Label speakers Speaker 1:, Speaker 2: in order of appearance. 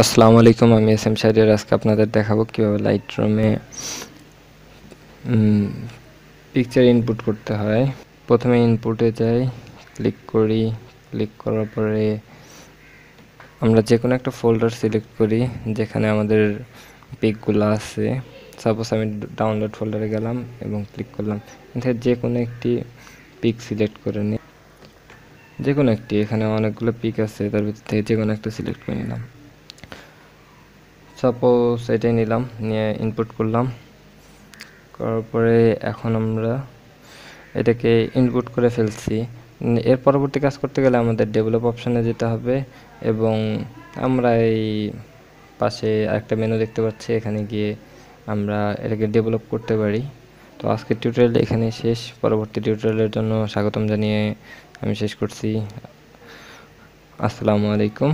Speaker 1: আসসালামু আলাইকুম, আমি এস এম শাহরিয়ার। আজকে আপনাদের দেখাবো কীভাবে লাইটরুমে পিকচার ইনপুট করতে হয়। প্রথমে ইনপুটে যাই, ক্লিক করি। ক্লিক করার পরে আমরা যে কোনো একটা ফোল্ডার সিলেক্ট করি যেখানে আমাদের পিকগুলো আছে। সাপোজ আমি ডাউনলোড ফোল্ডারে গেলাম এবং ক্লিক করলাম। এখানে যে কোনো একটি পিক সিলেক্ট করে নিই, যে কোনো একটি। এখানে অনেকগুলো পিক আছে, তার ভিতর থেকে যে কোনো একটা সিলেক্ট করে নিলাম। সাপোজ এটাই নিলাম, নিয়ে ইনপুট করলাম। করার পরে এখন আমরা এটাকে ইনপুট করে ফেলছি। এর পরবর্তী কাজ করতে গেলে আমাদের ডেভেলপ অপশানে যেতে হবে এবং আমরা এই পাশে আরেকটা মেনু দেখতে পাচ্ছি, এখানে গিয়ে আমরা এটাকে ডেভেলপ করতে পারি। তো আজকের টিউটোরিয়াল এখানেই শেষ। পরবর্তী টিউটোরিয়ালের জন্য স্বাগতম জানিয়ে আমি শেষ করছি। আসসালামু আলাইকুম।